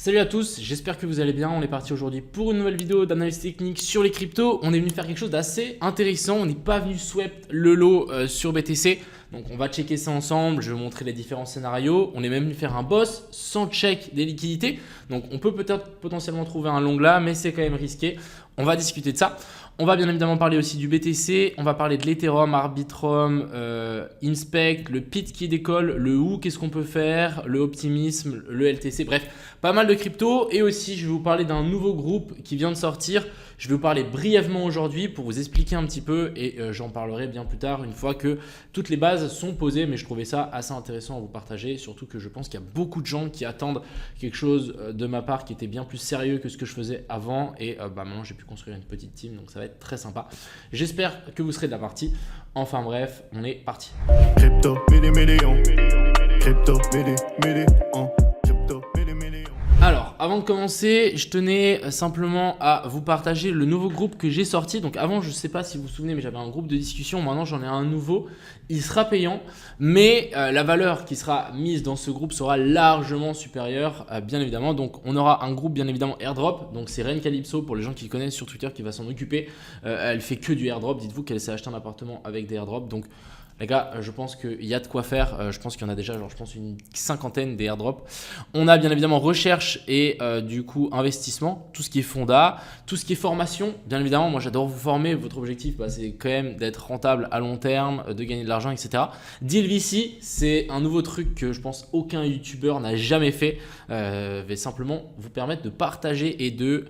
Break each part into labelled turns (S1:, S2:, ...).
S1: Salut à tous, j'espère que vous allez bien. On est parti aujourd'hui pour une nouvelle vidéo d'analyse technique sur les cryptos. On est venu faire quelque chose d'assez intéressant. On n'est pas venu swept le lot sur BTC. Donc on va checker ça ensemble, je vais vous montrer les différents scénarios. On est même venu faire un boss sans check des liquidités. Donc on peut peut-être potentiellement trouver un long là, mais c'est quand même risqué. On va discuter de ça. On va bien évidemment parler aussi du BTC, on va parler de l'Ethereum, Arbitrum, Inspect, le PIT qui décolle, le WHO, qu'est-ce qu'on peut faire, le Optimisme, le LTC, bref, pas mal de crypto. Et aussi, je vais vous parler d'un nouveau groupe qui vient de sortir. Je vais vous parler brièvement aujourd'hui pour vous expliquer un petit peu et j'en parlerai bien plus tard une fois que toutes les bases sont posées. Mais je trouvais ça assez intéressant à vous partager, surtout que je pense qu'il y a beaucoup de gens qui attendent quelque chose de ma part qui était bien plus sérieux que ce que je faisais avant. Et maintenant, j'ai pu construire une petite team, donc ça va être très sympa. J'espère que vous serez de la partie. Enfin bref, on est parti. Crypto, millions. Crypto, millions. Alors, avant de commencer, je tenais simplement à vous partager le nouveau groupe que j'ai sorti. Donc avant, je ne sais pas si vous vous souvenez, mais j'avais un groupe de discussion. Maintenant, j'en ai un nouveau. Il sera payant, mais la valeur qui sera mise dans ce groupe sera largement supérieure, bien évidemment. Donc, on aura un groupe, bien évidemment, airdrop. Donc, c'est Ren Calypso, pour les gens qui connaissent sur Twitter, qui va s'en occuper. Elle fait que du airdrop. Dites-vous qu'elle s'est acheté un appartement avec des airdrops. Donc, les gars, je pense qu'il y a de quoi faire. Je pense qu'il y en a déjà, une cinquantaine des airdrops. On a bien évidemment recherche et du coup investissement, tout ce qui est fonda, tout ce qui est formation. Bien évidemment, moi j'adore vous former. Votre objectif, c'est quand même d'être rentable à long terme, de gagner de l'argent, etc. Deal VC, c'est un nouveau truc que je pense aucun YouTuber n'a jamais fait. Va simplement vous permettre de partager et de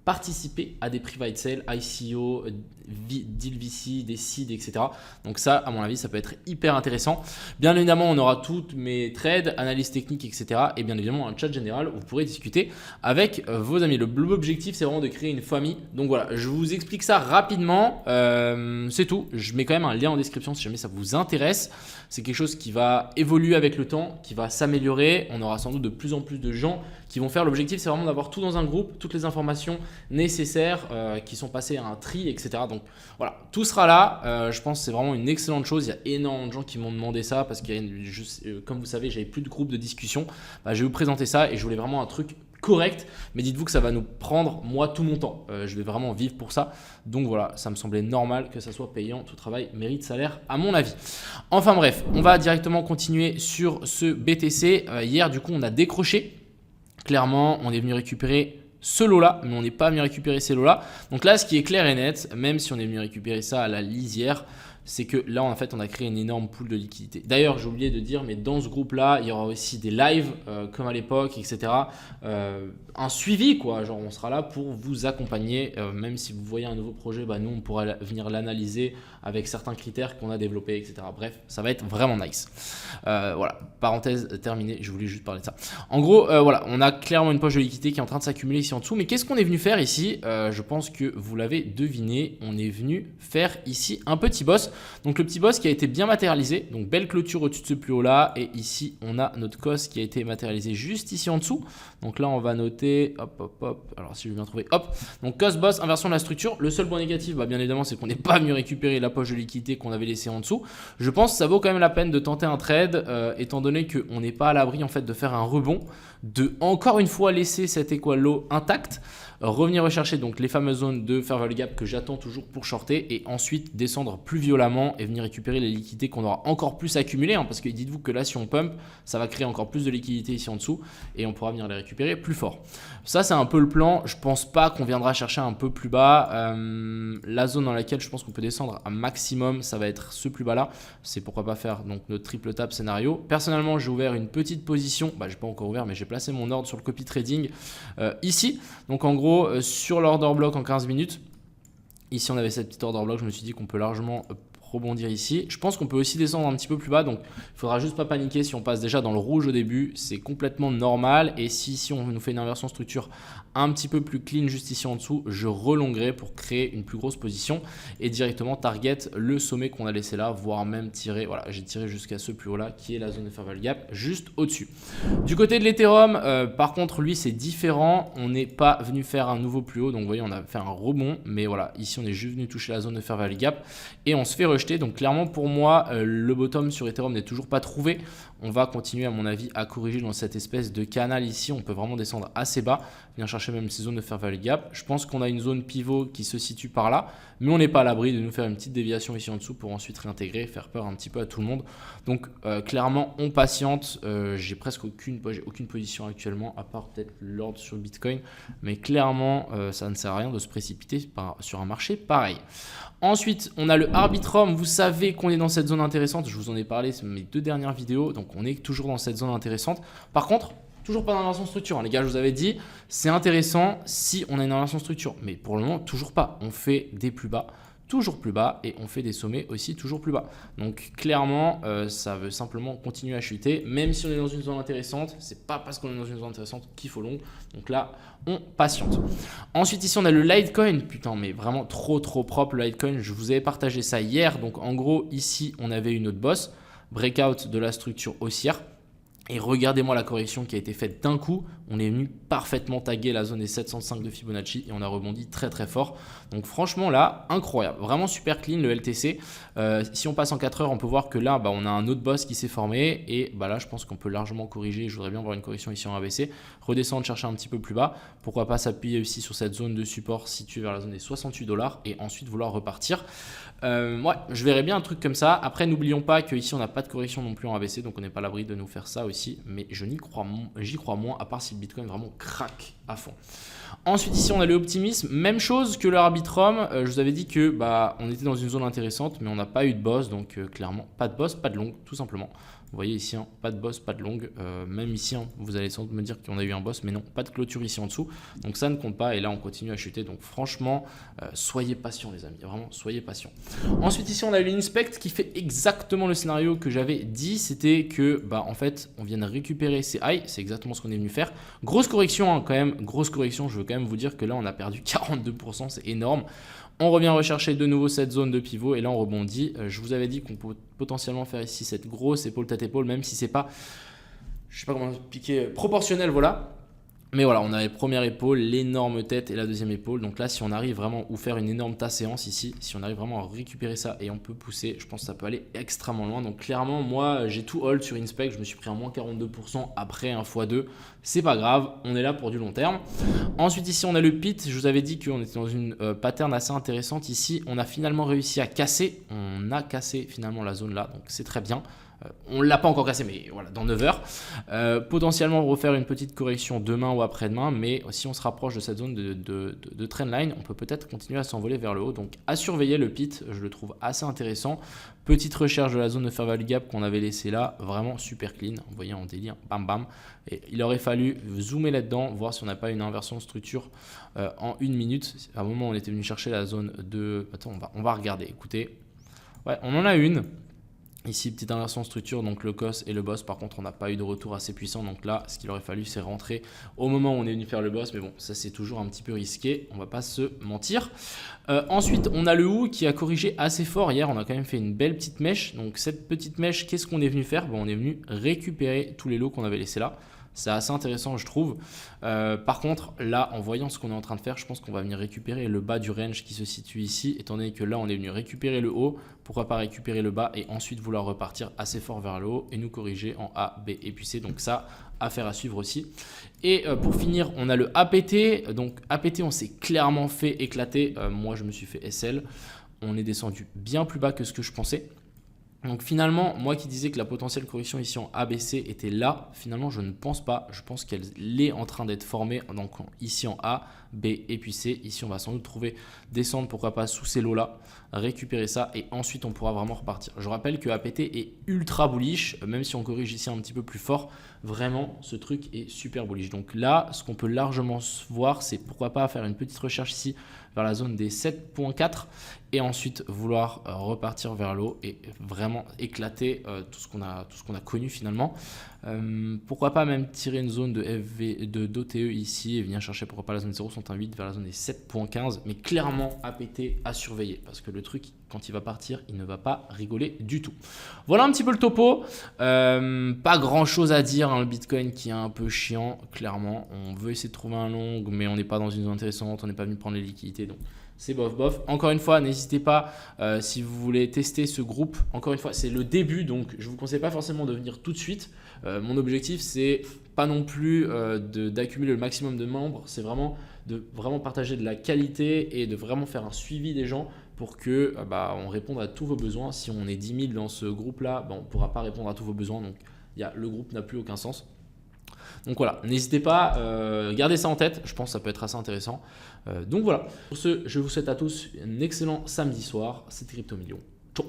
S1: participer à des private sales, ICO, deal VC, des seeds, etc. Donc ça, à mon avis, ça peut être hyper intéressant. Bien évidemment, on aura toutes mes trades, analyses techniques, etc. Et bien évidemment, un chat général où vous pourrez discuter avec vos amis. L'objectif, c'est vraiment de créer une famille. Donc voilà, je vous explique ça rapidement. C'est tout. Je mets quand même un lien en description si jamais ça vous intéresse. C'est quelque chose qui va évoluer avec le temps, qui va s'améliorer. On aura sans doute de plus en plus de gens qui vont faire. L'objectif, c'est vraiment d'avoir tout dans un groupe, toutes les informations nécessaires qui sont passées à un tri, etc. Donc voilà, tout sera là. Je pense que c'est vraiment une excellente chose. Il y a énormément de gens qui m'ont demandé ça parce que, comme vous savez, j'avais plus de groupe de discussion. Je vais vous présenter ça et je voulais vraiment un truc correct, mais dites-vous que ça va nous prendre moi tout mon temps. Je vais vraiment vivre pour ça. Donc voilà, ça me semblait normal que ça soit payant. Tout travail mérite salaire à mon avis. Enfin bref, on va directement continuer sur ce BTC. Hier, du coup, on a décroché. Clairement, on est venu récupérer ce lot-là, mais on n'est pas venu récupérer ces lots-là. Donc là, ce qui est clair et net, même si on est venu récupérer ça à la lisière, c'est que là, en fait, on a créé une énorme pool de liquidité. D'ailleurs, j'ai oublié de dire, mais dans ce groupe-là, il y aura aussi des lives, comme à l'époque, etc. Un suivi, quoi. Genre, on sera là pour vous accompagner. Même si vous voyez un nouveau projet, nous, on pourra venir l'analyser avec certains critères qu'on a développés, etc. Bref, ça va être vraiment nice. Voilà, parenthèse terminée. Je voulais juste parler de ça. En gros, voilà, on a clairement une poche de liquidité qui est en train de s'accumuler ici en dessous. Mais qu'est-ce qu'on est venu faire ici? Je pense que vous l'avez deviné. On est venu faire ici un petit boss. Donc le petit boss qui a été bien matérialisé, donc belle clôture au-dessus de ce plus haut là, et ici on a notre COS qui a été matérialisé juste ici en dessous. Donc là on va noter, hop, alors si je viens trouver, hop, donc COS boss, inversion de la structure. Le seul point négatif, bien évidemment, c'est qu'on n'est pas venu récupérer la poche de liquidité qu'on avait laissée en dessous. Je pense que ça vaut quand même la peine de tenter un trade, étant donné qu'on n'est pas à l'abri en fait de faire un rebond, de encore une fois laisser cet equal low intact, revenir rechercher donc les fameuses zones de fair value gap que j'attends toujours pour shorter et ensuite descendre plus violemment et venir récupérer les liquidités qu'on aura encore plus accumulées, parce que dites-vous que là si on pump, ça va créer encore plus de liquidités ici en dessous et on pourra venir les récupérer plus fort. Ça c'est un peu le plan. Je pense pas qu'on viendra chercher un peu plus bas. La zone dans laquelle je pense qu'on peut descendre un maximum, ça va être ce plus bas là. C'est pourquoi pas faire donc notre triple tap scénario. Personnellement j'ai ouvert une petite position, j'ai pas encore ouvert mais j'ai placé mon ordre sur le copy trading ici. Donc en gros sur l'order block en 15 minutes, ici on avait cette petite order block, je me suis dit qu'on peut largement rebondir ici. Je pense qu'on peut aussi descendre un petit peu plus bas, donc il faudra juste pas paniquer si on passe déjà dans le rouge au début, c'est complètement normal. Et si on nous fait une inversion structure un petit peu plus clean juste ici en dessous, je relongerai pour créer une plus grosse position et directement target le sommet qu'on a laissé là, voire même tirer, voilà, j'ai tiré jusqu'à ce plus haut là qui est la zone de fair value gap juste au-dessus. Du côté de l'Ethereum, par contre lui c'est différent, on n'est pas venu faire un nouveau plus haut, donc vous voyez on a fait un rebond, mais voilà, ici on est juste venu toucher la zone de fair value gap et on se fait rejeté. Donc clairement pour moi, le bottom sur Ethereum n'est toujours pas trouvé. On va continuer à mon avis à corriger dans cette espèce de canal ici. On peut vraiment descendre assez bas, venir chercher même ces zones de fair value gap. Je pense qu'on a une zone pivot qui se situe par là, mais on n'est pas à l'abri de nous faire une petite déviation ici en dessous pour ensuite réintégrer, faire peur un petit peu à tout le monde. Donc clairement on patiente. J'ai presque aucune position actuellement à part peut-être l'ordre sur Bitcoin, mais clairement ça ne sert à rien de se précipiter sur un marché pareil. Ensuite, on a le Arbitrum. Vous savez qu'on est dans cette zone intéressante. Je vous en ai parlé sur mes 2 dernières vidéos. Donc, on est toujours dans cette zone intéressante. Par contre, toujours pas d'inversion structure. Les gars, je vous avais dit, c'est intéressant si on a une inversion structure. Mais pour le moment, toujours pas. On fait des plus bas, toujours plus bas, et on fait des sommets aussi toujours plus bas. Donc clairement, ça veut simplement continuer à chuter, même si on est dans une zone intéressante. C'est pas parce qu'on est dans une zone intéressante qu'il faut long. Donc là, on patiente. Ensuite ici, on a le Litecoin. Putain, mais vraiment trop propre le Litecoin. Je vous avais partagé ça hier. Donc en gros, ici, on avait une autre bosse, breakout de la structure haussière. Et regardez-moi la correction qui a été faite d'un coup. On est venu parfaitement taguer la zone des 705 de Fibonacci et on a rebondi très fort. Donc franchement là, incroyable. Vraiment super clean le LTC. Si on passe en 4 heures, on peut voir que là, on a un autre boss qui s'est formé. Et là, je pense qu'on peut largement corriger. Je voudrais bien voir une correction ici en ABC. Redescendre, chercher un petit peu plus bas. Pourquoi pas s'appuyer aussi sur cette zone de support située vers la zone des 68 $ et ensuite vouloir repartir. Ouais, je verrais bien un truc comme ça. Après, n'oublions pas qu'ici, on n'a pas de correction non plus en ABC. Donc on n'est pas à l'abri de nous faire ça aussi. Mais j'y crois moins, à part si le Bitcoin vraiment craque à fond. Ensuite, ici, on a le Optimisme. Même chose que le Arbitrum. Je vous avais dit que on était dans une zone intéressante, mais on n'a pas eu de boss. Donc, clairement, pas de boss, pas de long, tout simplement. Vous voyez ici, pas de boss, pas de long. Même ici, vous allez sans doute me dire qu'on a eu un boss, mais non, pas de clôture ici en dessous. Donc, ça ne compte pas. Et là, on continue à chuter. Donc, franchement, soyez patients, les amis. Vraiment, soyez patients. Ensuite, ici, on a eu l'Inspect qui fait exactement le scénario que j'avais dit. C'était que, en fait, on vient de récupérer ces highs. C'est exactement ce qu'on est venu faire. Grosse correction, hein, quand même. Grosse correction. Je veux quand même vous dire que là, on a perdu 42%. C'est énorme. On revient rechercher de nouveau cette zone de pivot et là on rebondit. Je vous avais dit qu'on peut potentiellement faire ici cette grosse épaule tête épaule, même si c'est pas, je sais pas comment expliquer, proportionnel, voilà. Mais voilà, on a la première épaule, l'énorme tête et la deuxième épaule. Donc là, si on arrive vraiment, ou faire une énorme tas séance ici, si on arrive vraiment à récupérer ça et on peut pousser, je pense que ça peut aller extrêmement loin. Donc clairement, moi, j'ai tout hold sur Inspect. Je me suis pris un moins 42% après un x2. C'est pas grave, on est là pour du long terme. Ensuite, ici, on a le pit. Je vous avais dit qu'on était dans une pattern assez intéressante. Ici, on a finalement réussi à casser. On a cassé finalement la zone là, donc c'est très bien. On ne l'a pas encore cassé, mais voilà, dans 9 heures. Potentiellement refaire une petite correction demain ou après-demain, mais si on se rapproche de cette zone de trendline, on peut peut-être continuer à s'envoler vers le haut. Donc à surveiller le pit, je le trouve assez intéressant. Petite recherche de la zone de fair value gap qu'on avait laissé là, vraiment super clean. Vous voyez en délire, bam bam. Et il aurait fallu zoomer là-dedans, voir si on n'a pas une inversion de structure en 1 minute. À un moment, on était venu chercher la zone de... Attends, on va regarder, écoutez. Ouais, on en a une. Ici, petite inversion de structure, donc le COS et le boss. Par contre, on n'a pas eu de retour assez puissant. Donc là, ce qu'il aurait fallu, c'est rentrer au moment où on est venu faire le boss. Mais bon, ça, c'est toujours un petit peu risqué. On ne va pas se mentir. Ensuite, on a le OU qui a corrigé assez fort. Hier, on a quand même fait une belle petite mèche. Donc cette petite mèche, qu'est-ce qu'on est venu faire? On est venu récupérer tous les lots qu'on avait laissés là. C'est assez intéressant, je trouve. Par contre, là, en voyant ce qu'on est en train de faire, je pense qu'on va venir récupérer le bas du range qui se situe ici. Étant donné que là, on est venu récupérer le haut, pourquoi pas récupérer le bas et ensuite vouloir repartir assez fort vers le haut et nous corriger en A, B et puis C. Donc ça, affaire à suivre aussi. Et pour finir, on a le APT. Donc APT, on s'est clairement fait éclater. Moi, je me suis fait SL. On est descendu bien plus bas que ce que je pensais. Donc finalement, moi qui disais que la potentielle correction ici en ABC était là, finalement je ne pense pas. Je pense qu'elle est en train d'être formée donc ici en A, B et puis C. Ici on va sans doute trouver descendre, pourquoi pas sous ces lots là, récupérer ça et ensuite on pourra vraiment repartir. Je rappelle que APT est ultra bullish, même si on corrige ici un petit peu plus fort, vraiment ce truc est super bullish. Donc là, ce qu'on peut largement voir, c'est pourquoi pas faire une petite recherche ici vers la zone des 7.4 et ensuite vouloir repartir vers le haut et vraiment éclater tout ce qu'on a connu finalement. Pourquoi pas même tirer une zone d'OTE ici et venir chercher pourquoi pas la zone 0.68 vers la zone des 7.15, mais clairement APT à surveiller parce que le truc quand il va partir il ne va pas rigoler du tout. Voilà un petit peu le topo. Pas grand chose à dire, hein, le Bitcoin qui est un peu chiant clairement. On veut essayer de trouver un long mais on n'est pas dans une zone intéressante, on n'est pas venu prendre les liquidités donc c'est bof bof. Encore une fois, n'hésitez pas si vous voulez tester ce groupe. Encore une fois, c'est le début, donc je ne vous conseille pas forcément de venir tout de suite. Mon objectif, c'est pas non plus d'accumuler le maximum de membres, c'est vraiment de vraiment partager de la qualité et de vraiment faire un suivi des gens pour que on réponde à tous vos besoins. Si on est 10 000 dans ce groupe-là, on ne pourra pas répondre à tous vos besoins, donc le groupe n'a plus aucun sens. Donc voilà, n'hésitez pas, gardez ça en tête, je pense que ça peut être assez intéressant. Donc voilà, pour ce, je vous souhaite à tous un excellent samedi soir, c'était Crypto Millions. Ciao.